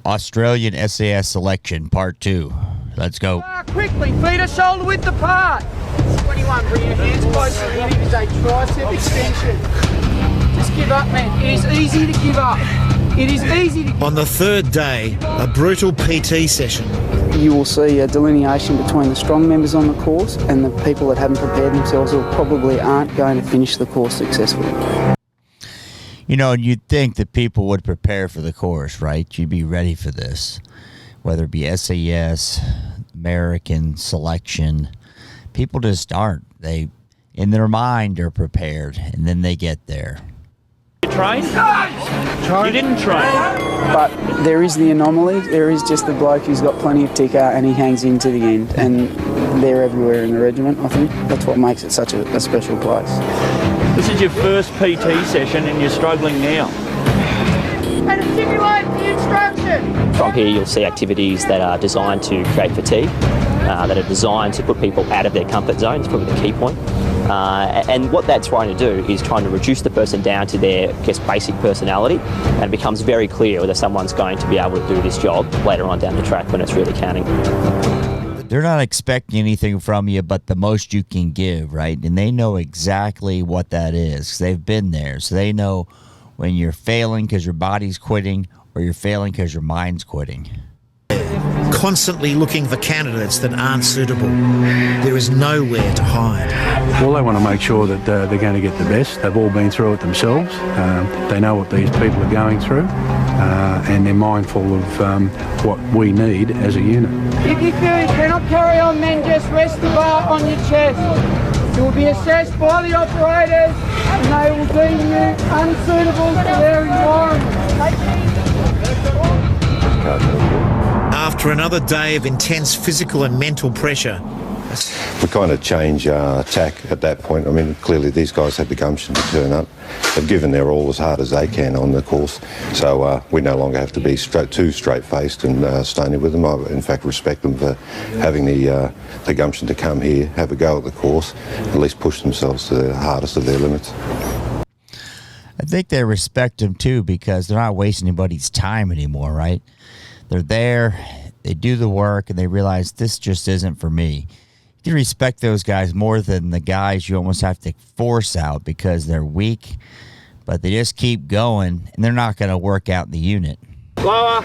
Australian SAS selection, part 2. Let's go. Quickly, feet are shoulder width apart. 21, bring your hands closer. It is a tricep extension. Just give up, man. It is easy to give up. It is easy to give up. On the third day, a brutal PT session. You will see a delineation between the strong members on the course and the people that haven't prepared themselves or probably aren't going to finish the course successfully. You know, you'd think that people would prepare for the course, right? You'd be ready for this, whether it be SAS, American selection. People just aren't. They, in their mind, are prepared, and then they get there. You trained? You didn't train. But there is the anomaly. There is just the bloke who's got plenty of ticker and he hangs in to the end. And they're everywhere in the regiment, I think. That's what makes it such a special place. This is your first PT session and you're struggling now. And articulate the instruction. From here you'll see activities that are designed to create fatigue, that are designed to put people out of their comfort zone. It's probably the key point. And what that's trying to do is trying to reduce the person down to their, I guess, basic personality, and it becomes very clear whether someone's going to be able to do this job later on down the track when it's really counting. They're not expecting anything from you but the most you can give, right? And they know exactly what that is 'cause they've been there. So they know when you're failing because your body's quitting or you're failing because your mind's quitting. Constantly looking for candidates that aren't suitable. There is nowhere to hide. Well, they want to make sure that they're going to get the best. They've all been through it themselves. They know what these people are going through, and they're mindful of what we need as a unit. If you feel you cannot carry on, then just rest the bar on your chest. You will be assessed by the operators and they will deem you unsuitable for their environment. After another day of intense physical and mental pressure, we kind of change tack at that point. I mean, clearly these guys had the gumption to turn up. They've given their all as hard as they can on the course, so we no longer have to be too straight-faced and stony with them. I, in fact, respect them for having the gumption to come here, have a go at the course, at least push themselves to the hardest of their limits. I think they respect them, too, because they're not wasting anybody's time anymore, right? They're there, they do the work, and they realize this just isn't for me. You can respect those guys more than the guys you almost have to force out because they're weak, but they just keep going, and they're not going to work out in the unit. Lower.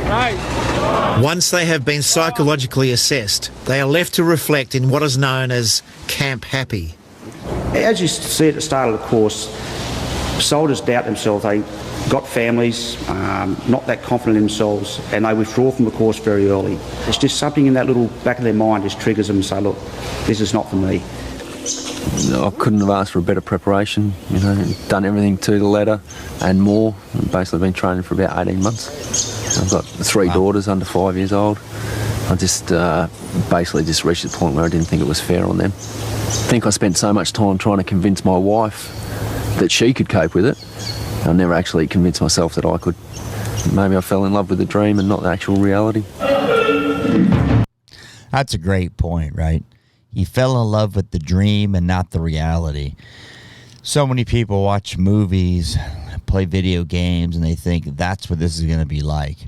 Right. Once they have been psychologically assessed, they are left to reflect in what is known as Camp Happy. As you see at the start of the course, soldiers doubt themselves. They got families, not that confident in themselves, and they withdraw from the course very early. It's just something in that little back of their mind just triggers them and say, look, this is not for me. I couldn't have asked for a better preparation, you know, done everything to the letter and more. I've basically been training for about 18 months. I've got 3 daughters under 5 years old. I just basically just reached the point where I didn't think it was fair on them. I think I spent so much time trying to convince my wife that she could cope with it. I never actually convinced myself that I could. Maybe I fell in love with the dream and not the actual reality. That's a great point, right? You fell in love with the dream and not the reality. So many people watch movies, play video games, and they think that's what this is going to be like.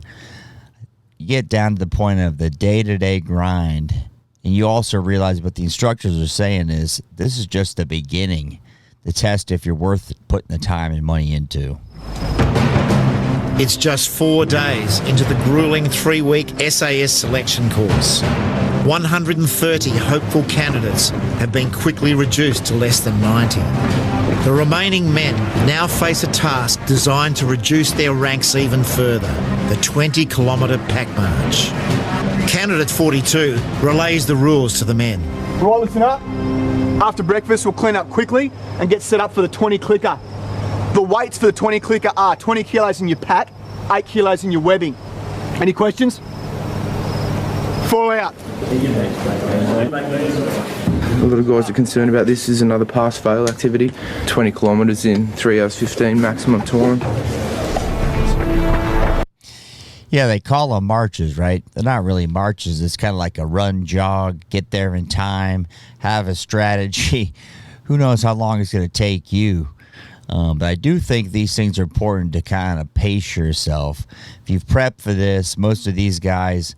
You get down to the point of the day-to-day grind, and you also realize what the instructors are saying is this is just the beginning. The test if you're worth putting the time and money into. It's just 4 days into the grueling 3-week SAS selection course. 130 hopeful candidates have been quickly reduced to less than 90. The remaining men now face a task designed to reduce their ranks even further, the 20-kilometre pack march. Candidate 42 relays the rules to the men. Right, listen up. After breakfast, we'll clean up quickly and get set up for the 20 clicker. The weights for the 20 clicker are 20 kilos in your pack, 8 kilos in your webbing. Any questions? Fall out. A lot of guys are concerned about this. This is another pass-fail activity. 20 kilometres in 3 hours 15 maximum time. Yeah, they call them marches, right? They're not really marches. It's kind of like a run, jog, get there in time, have a strategy. Who knows how long it's going to take you. But I do think these things are important to kind of pace yourself. If you've prepped for this, most of these guys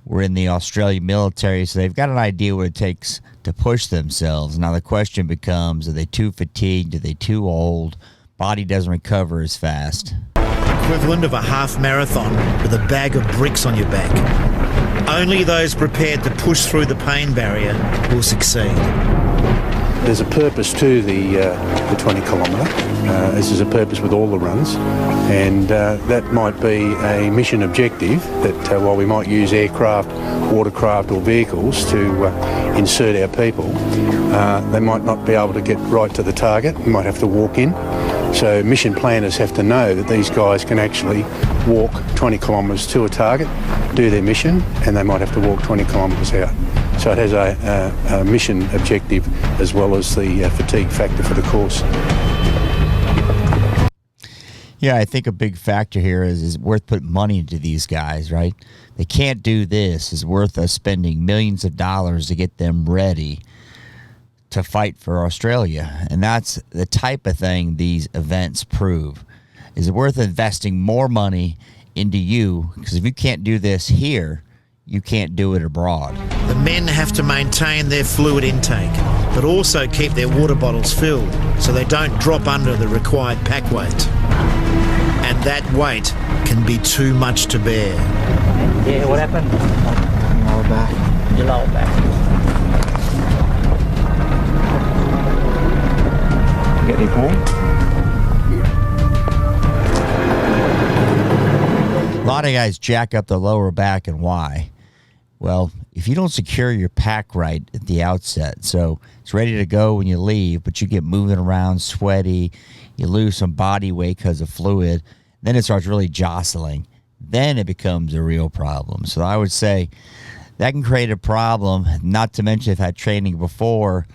were in the Australian military, so they've got an idea what it takes to push themselves. Now the question becomes, are they too fatigued? Are they too old? Body doesn't recover as fast. Equivalent of a half marathon with a bag of bricks on your back. Only those prepared to push through the pain barrier will succeed. There's a purpose to the 20 kilometre, as there's a purpose with all the runs, and that might be a mission objective that while we might use aircraft, watercraft or vehicles to insert our people, they might not be able to get right to the target. We might have to walk in. So mission planners have to know that these guys can actually walk 20 kilometres to a target, do their mission, and they might have to walk 20 kilometres out. So it has a mission objective as well as the fatigue factor for the course. Yeah, I think a big factor here is worth putting money into these guys, right? They can't do this. It's worth us spending millions of dollars to get them ready to fight for Australia. And that's the type of thing these events prove. Is it worth investing more money into you? Because if you can't do this here, you can't do it abroad. The men have to maintain their fluid intake, but also keep their water bottles filled so they don't drop under the required pack weight. And that weight can be too much to bear. Yeah, what happened? Lower back. Your lower back. Get any pain? A lot of guys jack up the lower back, and why? Well, if you don't secure your pack right at the outset, so it's ready to go when you leave, but you get moving around, sweaty, you lose some body weight because of fluid, then it starts really jostling. Then it becomes a real problem. So I would say that can create a problem, not to mention if had training before,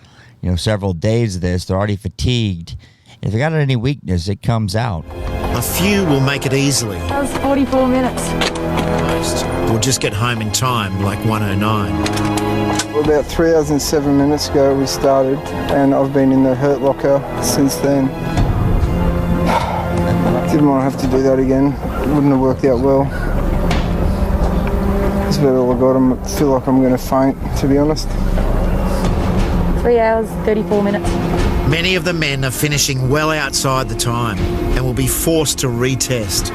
several days of this, they're already fatigued. If they got any weakness, it comes out. A few will make it easily. That was 44 minutes. Most will just get home in time, like 1:09. About 3 hours and 7 minutes ago we started, and I've been in the hurt locker since then. Didn't want to have to do that again. It wouldn't have worked out well. That's about all I got. I feel like I'm going to faint, to be honest. 3 hours, 34 minutes. Many of the men are finishing well outside the time and will be forced to retest.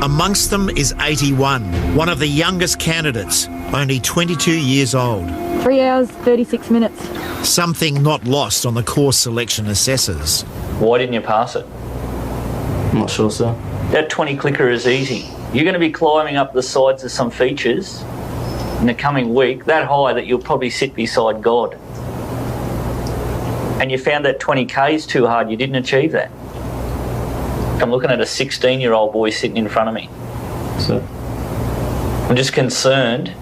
Amongst them is 81, one of the youngest candidates, only 22 years old. 3 hours, 36 minutes. Something not lost on the course selection assessors. Why didn't you pass it? I'm not sure, sir. That 20 clicker is easy. You're going to be climbing up the sides of some features in the coming week that high that you'll probably sit beside God. And you found that 20K is too hard, you didn't achieve that. I'm looking at a 16-year-old boy sitting in front of me. So I'm just concerned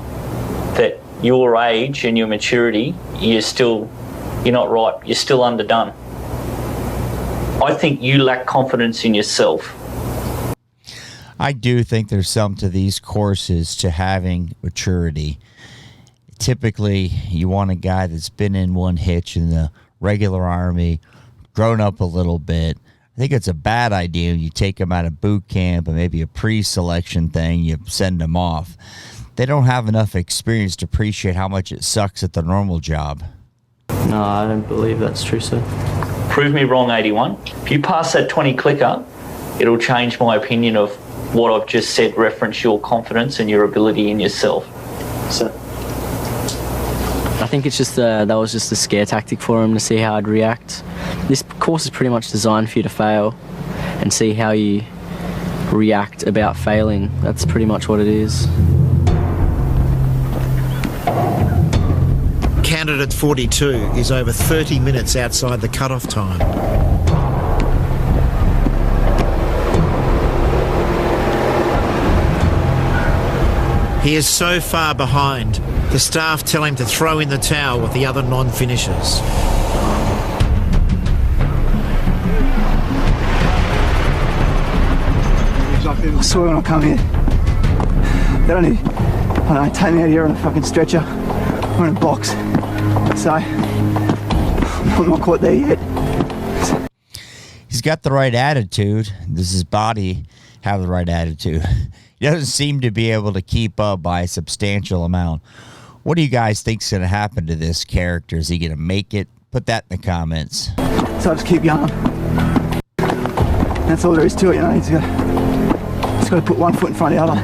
that your age and your maturity, you're not right, you're still underdone. I think you lack confidence in yourself. I do think there's some to these courses to having maturity. Typically, you want a guy that's been in one hitch in the regular Army, grown up a little bit. I think it's a bad idea. You take them out of boot camp and maybe a pre-selection thing, you send them off. They don't have enough experience to appreciate how much it sucks at the normal job. No, I don't believe that's true, sir. Prove me wrong, 81. If you pass that 20 clicker, it'll change my opinion of what I've just said, reference your confidence and your ability in yourself. So I think it's just that was just a scare tactic for him to see how I'd react. This course is pretty much designed for you to fail and see how you react about failing. That's pretty much what it is. Candidate 42 is over 30 minutes outside the cut-off time. He is so far behind, the staff tell him to throw in the towel with the other non-finishers. I swear when I come here, they don't take me out here on a fucking stretcher or in a box. So, I'm not quite there yet. got the right attitude. Does his body have the right attitude? He doesn't seem to be able to keep up by a substantial amount. What do you guys think's going to happen to this character? Is he going to make it? Put that in the comments. So I just keep going. That's all there is to it, you know. He's got to put one foot in front of the other.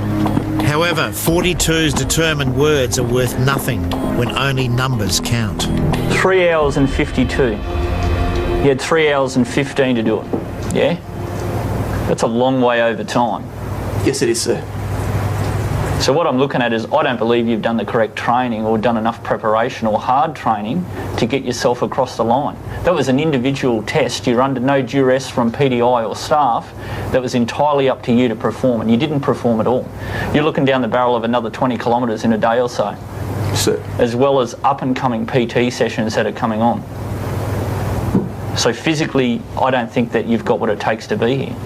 However, 42's determined words are worth nothing when only numbers count. 3 hours and 52. You had 3 hours and 15 to do it. Yeah? That's a long way over time. Yes, it is, sir. So what I'm looking at is I don't believe you've done the correct training or done enough preparation or hard training to get yourself across the line. That was an individual test. You're under no duress from PDI or staff. That was entirely up to you to perform, and you didn't perform at all. You're looking down the barrel of another 20 kilometres in a day or so. Sir. As well as up-and-coming PT sessions that are coming on. So physically, I don't think that you've got what it takes to be here.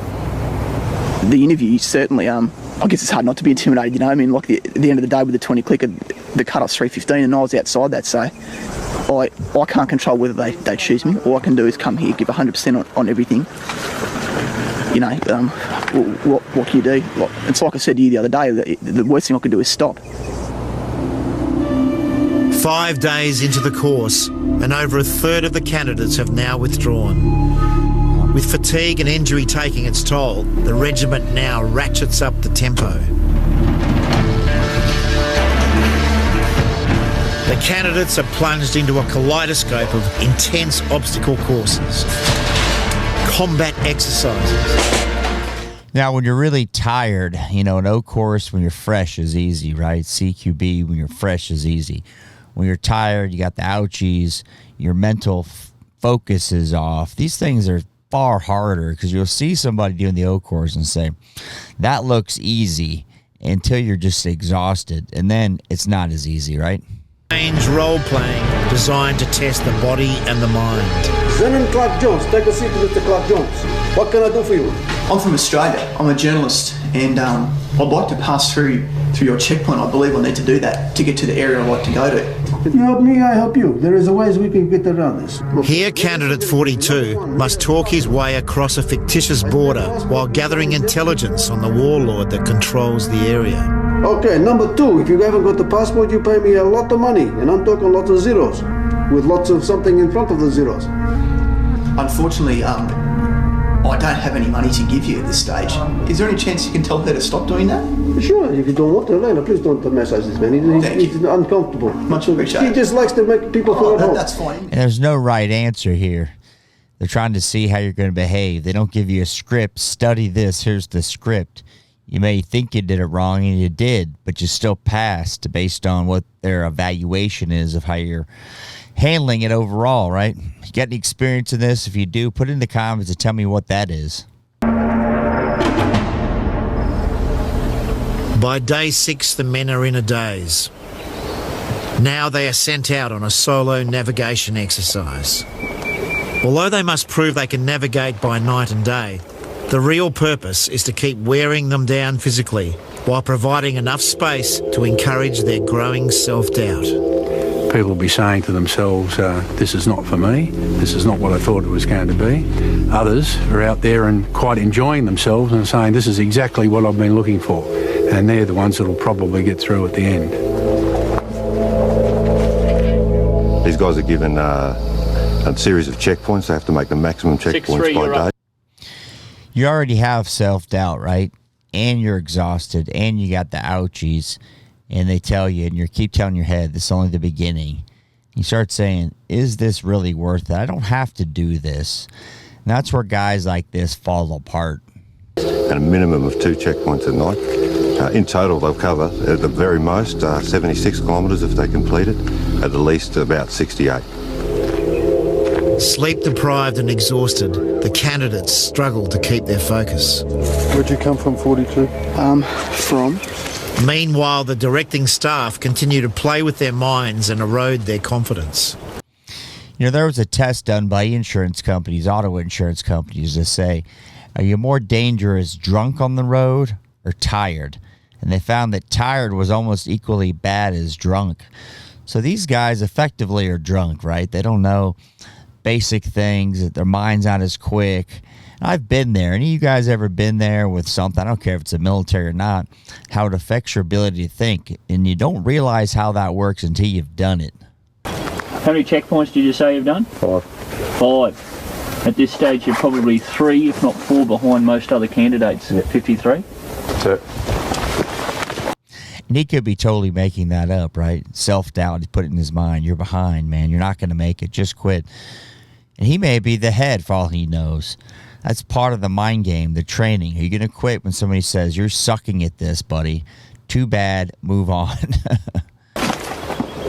The interview, certainly, I guess it's hard not to be intimidated, you know. I mean, like at the end of the day with the 20 clicker, the cut-off's 3:15 and I was outside that, so I can't control whether they choose me. All I can do is come here, give 100% on everything. You know, what can you do? It's like I said to you the other day, the worst thing I could do is stop. 5 days into the course, and over a third of the candidates have now withdrawn. With fatigue and injury taking its toll, the regiment now ratchets up the tempo. The candidates are plunged into a kaleidoscope of intense obstacle courses, combat exercises. Now, when you're really tired, you know, an O course when you're fresh is easy, right? CQB when you're fresh is easy. When you're tired, you got the ouchies, your mental focus is off. These things are far harder because you'll see somebody doing the O course and say, that looks easy until you're just exhausted. And then it's not as easy, right? Range role-playing designed to test the body and the mind. Zenon Clark Jones, take a seat, Mr. Clark Jones. What can I do for you? I'm from Australia. I'm a journalist, and I'd like to pass through your checkpoint. I believe I need to do that to get to the area I'd like to go to. If you help me, I help you. There is a ways we can get around this. Here, candidate 42 must talk his way across a fictitious border while gathering intelligence on the warlord that controls the area. Okay, number 2, if you haven't got the passport, you pay me a lot of money, and I'm talking lots of zeros, with lots of something in front of the zeros. Unfortunately, I don't have any money to give you at this stage. Is there any chance you can tell her to stop doing that? Sure, if you don't want to, Elena, please don't massage this man. He's uncomfortable. Much appreciated. He just likes to make people feel at home. That's fine. And there's no right answer here. They're trying to see how you're going to behave. They don't give you a script. Study this. Here's the script. You may think you did it wrong, and you did, but you still passed based on what their evaluation is of how you're handling it overall, right? You got any experience in this? If you do, put it in the comments and tell me what that is. By day 6, the men are in a daze. Now they are sent out on a solo navigation exercise. Although they must prove they can navigate by night and day, the real purpose is to keep wearing them down physically while providing enough space to encourage their growing self-doubt. People will be saying to themselves, this is not for me, this is not what I thought it was going to be. Others are out there and quite enjoying themselves and saying, this is exactly what I've been looking for. And they're the ones that will probably get through at the end. These guys are given a series of checkpoints. They have to make the maximum checkpoints by day. You already have self-doubt, right? And you're exhausted, and you got the ouchies, and they tell you, and you keep telling your head, this is only the beginning. You start saying, is this really worth it? I don't have to do this. And that's where guys like this fall apart. And a minimum of 2 checkpoints a night. In total, they'll cover, at the very most, 76 kilometres if they complete it, at the least about 68. Sleep deprived and exhausted, the candidates struggle to keep their focus. Where'd you come from, 42? From? Meanwhile, the directing staff continue to play with their minds and erode their confidence. You know, there was a test done by insurance companies, auto insurance companies, to say, are you more dangerous drunk on the road or tired? And they found that tired was almost equally bad as drunk. So these guys effectively are drunk, right? They don't know basic things, their mind's not as quick. I've been there. Any of you guys ever been there with something? I don't care if it's a military or not, how it affects your ability to think. And you don't realize how that works until you've done it. How many checkpoints did you say you've done? 5. At this stage, you're probably 3, if not 4, behind most other candidates. 53? That's it. And he could be totally making that up, right? Self-doubt, he put it in his mind. You're behind, man. You're not going to make it. Just quit. And he may be the head for all he knows. That's part of the mind game, the training. Are you going to quit when somebody says, you're sucking at this, buddy? Too bad. Move on.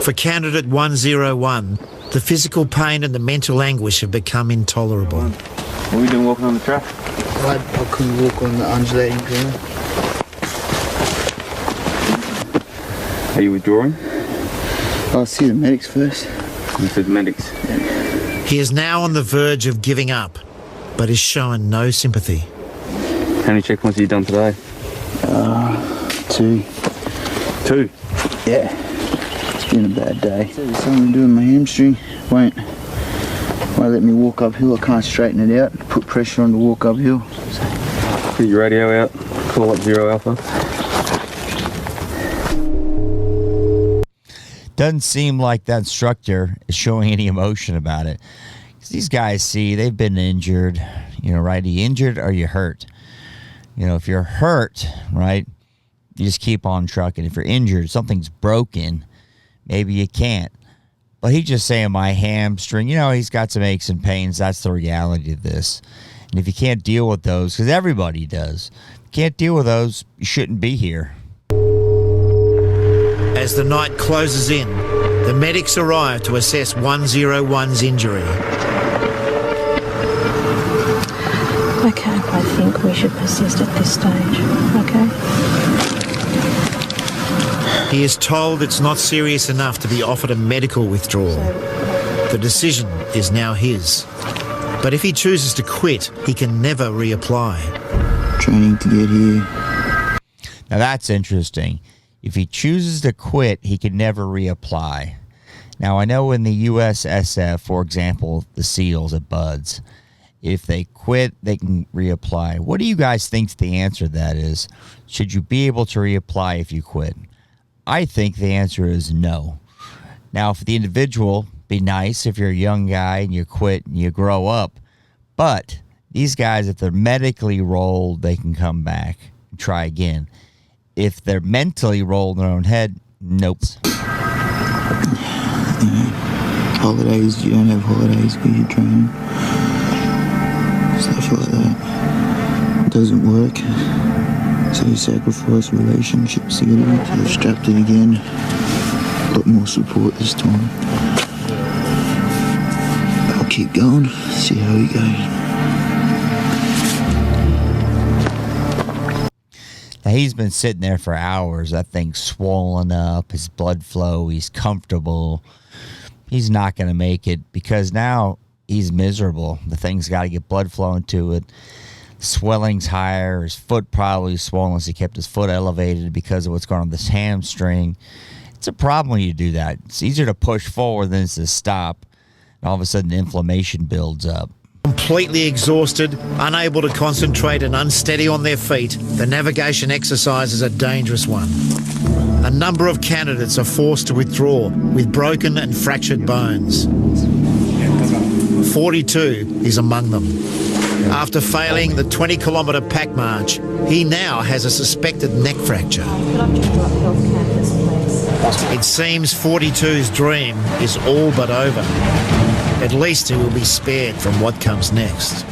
For candidate 101, the physical pain and the mental anguish have become intolerable. What are you doing walking on the track? I couldn't walk on the undulating ground. Are you withdrawing? I'll see the medics first. You said medics? He is now on the verge of giving up, but is showing no sympathy. How many checkpoints have you done today? 2. 2? Yeah. It's been a bad day. There's something doing my hamstring. Won't let me walk uphill. I can't straighten it out. Put pressure on to walk uphill. Put your radio out. Call up 0 Alpha. Doesn't seem like that instructor is showing any emotion about it. These guys, see, they've been injured, right? Are you injured or you hurt? If you're hurt, right, you just keep on trucking. If you're injured, something's broken, maybe you can't. But he's just saying my hamstring, he's got some aches and pains. That's the reality of this. And if you can't deal with those, because everybody does, if you can't deal with those, you shouldn't be here. As the night closes in, the medics arrive to assess 101's injury. Okay, I think we should persist at this stage, okay? He is told it's not serious enough to be offered a medical withdrawal. The decision is now his. But if he chooses to quit, he can never reapply. Training to get here. Now that's interesting. If he chooses to quit, he can never reapply. Now, I know in the USSF, for example, the SEALs at BUDS, if they quit, they can reapply. What do you guys think the answer to that is? Should you be able to reapply if you quit? I think the answer is no. Now, for the individual, be nice if you're a young guy and you quit and you grow up. But these guys, if they're medically rolled, they can come back and try again. If they're mentally rolled in their own head, nope. Holidays, you don't have holidays because you're training. Stuff like that. It doesn't work. So you sacrifice relationships to get it. You're strapped in again. A lot more support this time. I'll keep going, see how we go. Now, he's been sitting there for hours. That thing's swollen up, his blood flow, he's comfortable. He's not going to make it because now he's miserable. The thing's got to get blood flowing to it. Swelling's higher. His foot probably swollen, so he kept his foot elevated because of what's going on with this hamstring. It's a problem when you do that. It's easier to push forward than it is to stop. And all of a sudden, inflammation builds up. Completely exhausted, unable to concentrate and unsteady on their feet, the navigation exercise is a dangerous one. A number of candidates are forced to withdraw with broken and fractured bones. 42 is among them. After failing the 20-kilometre pack march, he now has a suspected neck fracture. It seems 42's dream is all but over. At least he will be spared from what comes next.